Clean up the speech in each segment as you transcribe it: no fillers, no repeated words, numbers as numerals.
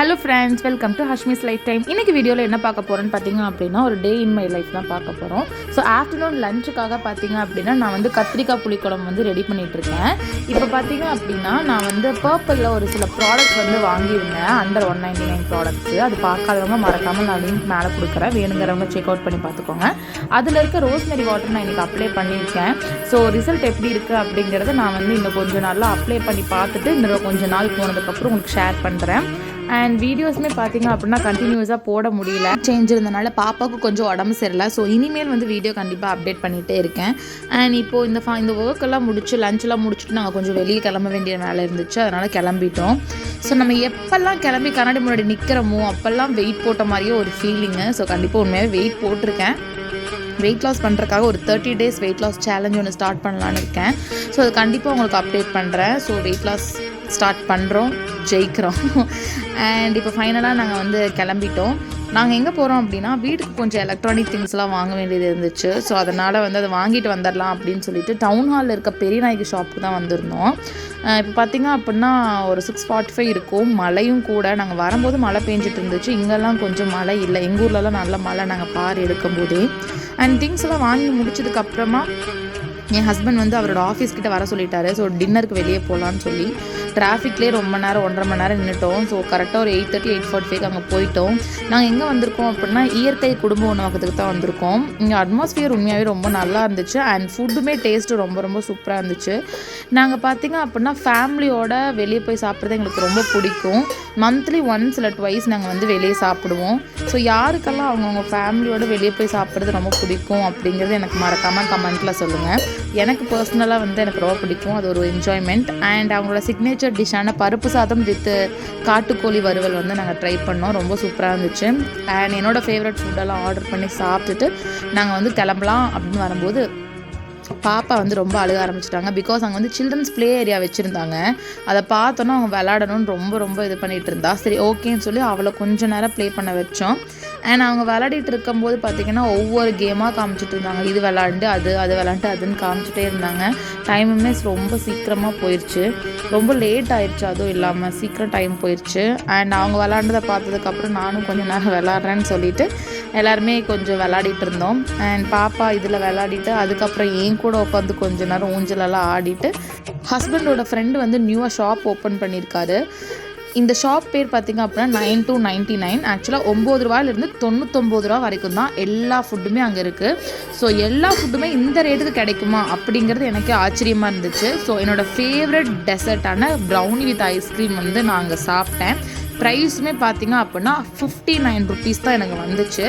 Hello friends, welcome to Hashmi's life time. இன்றைக்கி வீடியோவில் என்ன பார்க்க போகிறோன்னு பார்த்தீங்க அப்படின்னா ஒரு டே இன் மை லைஃப் தான் பார்க்க போகிறோம். ஸோ ஆஃப்டர்நூன் லஞ்சுக்காக பார்த்தீங்க அப்படின்னா நான் வந்து கத்திரிக்காய் புளிக்குழம்பு வந்து ரெடி பண்ணிகிட்ருக்கேன். இப்போ பார்த்தீங்க அப்படின்னா நான் வந்து பர்பிளில் ஒரு சில ப்ராடக்ட்ஸ் வந்து வாங்கியிருந்தேன், அண்டர் 199 ப்ராடக்ட்ஸு. அது பார்க்காதவங்க மறக்காமல் நான் லிங்க் மேலே கொடுக்குறேன், வேணுங்கிறவங்க செக் அவுட் பண்ணி பார்த்துக்கோங்க. அதில் இருக்க ரோஸ்மெரி வாட்டர் நான் இன்றைக்கி அப்ளை பண்ணியிருக்கேன். ஸோ ரிசல்ட் எப்படி இருக்குது அப்படிங்கிறத நான் வந்து இன்னும் கொஞ்சம் நாளில் அப்ளை பண்ணி பார்த்துட்டு இன்னும் கொஞ்சம் நாள் போனதுக்கப்புறம் உங்களுக்கு ஷேர் பண்ணுறேன். அண்ட் வீடியோஸுமே பார்த்தீங்க அப்படின்னா கண்டினியூஸாக போட முடியல, சேஞ்ச் இருந்தனால பாப்பாவுக்கு கொஞ்சம் உடம்பு சரியில்லை. ஸோ இனிமேல் வந்து வீடியோ கண்டிப்பாக அப்டேட் பண்ணிகிட்டே இருக்கேன். அண்ட் இப்போது இந்த ஒர்க்கெல்லாம் முடிச்சு லஞ்செல்லாம் முடிச்சுட்டு நாங்கள் கொஞ்சம் வெளியே கிளம்ப வேண்டிய வேலை இருந்துச்சு, அதனால் கிளம்பிட்டோம். ஸோ நம்ம எப்போல்லாம் கிளம்பி கண்ணாடி முன்னாடி நிற்கிறோமோ அப்போல்லாம் வெயிட் போட்ட மாதிரியே ஒரு ஃபீலிங்கு. ஸோ கண்டிப்பாக உண்மையாகவே வெயிட் போட்டிருக்கேன். வெயிட் லாஸ் பண்ணுறதுக்காக ஒரு 30 days வெயிட் லாஸ் சேலஞ்ச் ஒன்று ஸ்டார்ட் பண்ணலான்னு இருக்கேன். ஸோ அது கண்டிப்பாக உங்களுக்கு அப்டேட் பண்ணுறேன். ஸோ வெயிட் லாஸ் ஸ்டார்ட் பண்ணுறோம், ஜெயிக்கிறோம். அண்ட் இப்போ ஃபைனலாக நாங்கள் வந்து கிளம்பிட்டோம். நாங்கள் எங்கே போகிறோம் அப்படின்னா வீட்டுக்கு கொஞ்சம் எலக்ட்ரானிக் திங்ஸ்லாம் வாங்க வேண்டியது இருந்துச்சு. ஸோ அதனால் வந்து அதை வாங்கிட்டு வந்துடலாம் அப்படின்னு சொல்லிட்டு டவுன் ஹாலில் இருக்க பெரிய நாய்க்கு ஷாப்புக்கு தான் வந்திருந்தோம். இப்போ பார்த்திங்க அப்படின்னா ஒரு 6:45 இருக்கும், மழையும் கூட. நாங்கள் வரும்போது மழை பெஞ்சிட்டு இருந்துச்சு, இங்கெல்லாம் கொஞ்சம் மழை இல்லை. எங்கள் ஊர்லலாம் நல்ல மழை நாங்கள் பார் எடுக்கும் போதே. அண்ட் திங்ஸ் எல்லாம் வாங்கி முடிச்சதுக்கப்புறமா என் ஹஸ்பண்ட் வந்து அவரோட ஆஃபீஸ்கிட்ட வர சொல்லிட்டாரு. ஸோ டின்னருக்கு வெளியே போகலான்னு சொல்லி டிராஃபிக்லேயே ரொம்ப நேரம் 1.5 மணி நேரம் நின்றுட்டோம். ஸோ கரெக்டாக ஒரு 8:30 8:45 அங்கே போயிட்டோம். நாங்கள் எங்கே வந்திருக்கோம் அப்படின்னா இயற்கை குடும்ப உணவகத்துக்கு தான் வந்திருக்கோம். இங்கே அட்மாஸ்ஃபியர் உண்மையாகவே ரொம்ப நல்லா இருந்துச்சு. அண்ட் ஃபுட்டுமே டேஸ்ட்டு ரொம்ப ரொம்ப சூப்பராக இருந்துச்சு. நாங்கள் பார்த்திங்க அப்படின்னா ஃபேமிலியோட வெளியே போய் சாப்பிட்றது எங்களுக்கு ரொம்ப பிடிக்கும். மந்த்லி ஒன்ஸ் இல்லை ட்வைஸ் நாங்கள் வந்து வெளியே சாப்பிடுவோம். ஸோ யாருக்கெல்லாம் அவங்கவுங்க ஃபேமிலியோட வெளியே போய் சாப்பிட்றது ரொம்ப பிடிக்கும் அப்படிங்கிறது எனக்கு மறக்காமல் கமெண்ட்டில் சொல்லுங்கள். எனக்கு பர்சனலாக வந்து எனக்கு ரொம்ப பிடிக்கும், அது ஒரு என்ஜாய்மெண்ட். அண்ட் அவங்களோட சிக்னேச்சர் டிஷ்ஷான பருப்பு சாதம் வித் காட்டுக்கோழி வறுவல் வந்து நாங்கள் ட்ரை பண்ணோம், ரொம்ப சூப்பராக இருந்துச்சு. அண்ட் என்னோடய ஃபேவரட் ஃபுட்டெல்லாம் ஆர்டர் பண்ணி சாப்பிட்டுட்டு நாங்கள் வந்து கிளம்பலாம் அப்படின்னு வரும்போது பாப்பா வந்து ரொம்ப அழுக ஆரம்பிச்சிட்டாங்க. பிகாஸ் அங்கே வந்து சில்ட்ரன்ஸ் ப்ளே ஏரியா வச்சுருந்தாங்க. அதை பார்த்தோன்னா அவங்க விளாடணும்னு ரொம்ப இது பண்ணிகிட்டு இருந்தா. சரி ஓகேன்னு சொல்லி அவளை கொஞ்சம் நேரம் ப்ளே பண்ண வச்சோம். அண்ட் அவங்க விளையாடிட்டு இருக்கும்போது பார்த்திங்கன்னா ஒவ்வொரு கேமாக காமிச்சிட்டு இருந்தாங்க. இது விளாண்டு அது விளாண்டு அதுன்னு காமிச்சிட்டே இருந்தாங்க. டைமுமே ரொம்ப சீக்கிரமாக போயிடுச்சு, ரொம்ப லேட் ஆயிடுச்சு. அதுவும் இல்லாமல் சீக்கிரம் டைம் போயிடுச்சு. அண்ட் அவங்க விளாண்டதை பார்த்ததுக்கப்புறம் நானும் கொஞ்சம் நேரம் விளாட்றேன்னு சொல்லிவிட்டு எல்லாருமே கொஞ்சம் விளாடிட்டு இருந்தோம். அண்ட் பாப்பா இதில் விளாடிட்டு அதுக்கப்புறம் என் கூட உட்காந்து கொஞ்சம் நேரம் ஊஞ்சலெல்லாம் ஆடிட்டு ஹஸ்பண்டோட ஃப்ரெண்டு வந்து நியூவாக ஷாப் ஓப்பன் பண்ணியிருக்காரு. இந்த ஷாப் பேர் பார்த்திங்க அப்படின்னா 9-99. ஆக்சுவலாக 9 ரூபாயிலிருந்து 99 ரூபா வரைக்கும் தான் எல்லா ஃபுட்டுமே அங்கே இருக்குது. ஸோ எல்லா ஃபுட்டுமே இந்த ரேட்டுக்கு கிடைக்குமா அப்படிங்கிறது எனக்கு ஆச்சரியமாக இருந்துச்சு. ஸோ என்னோடய ஃபேவரட் டெசர்ட்டான ப்ரௌனி வித் ஐஸ்கிரீம் வந்து நான் அங்கே சாப்பிட்டேன். ப்ரைஸுமே பார்த்திங்க அப்படின்னா 59 rupees தான் எனக்கு வந்துச்சு.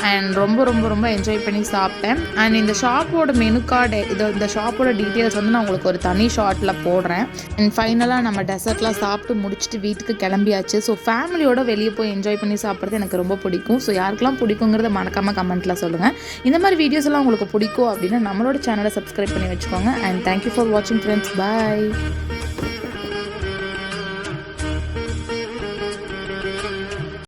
அண்ட் ரொம்ப என்ஜாய் பண்ணி சாப்பிட்டேன். அண்ட் இந்த ஷாப்போட மெனு கார்டு இந்த ஷாப்போட டீட்டெயில்ஸ் வந்து நான் உங்களுக்கு ஒரு தனி ஷார்ட்டில் போடுறேன். அண்ட் ஃபைனலாக நம்ம டெசர்ட்லாம் சாப்பிட்டு முடிச்சுட்டு வீட்டுக்கு கிளம்பியாச்சு. ஸோ ஃபேமிலியோட வெளியே போய் என்ஜாய் பண்ணி சாப்பிட்றது எனக்கு ரொம்ப பிடிக்கும். ஸோ யாருக்கெல்லாம் பிடிக்குங்கிறத மறக்காமல் கமெண்ட்டில் சொல்லுங்கள். இந்த மாதிரி வீடியோஸ் எல்லாம் உங்களுக்கு பிடிக்கும் அப்படின்னா நம்மளோட சேனலை சப்ஸ்கிரைப் பண்ணி வச்சுக்கோங்க. அண்ட் தேங்க்யூ ஃபார் வாட்சிங் ஃப்ரெண்ட்ஸ். பாய்.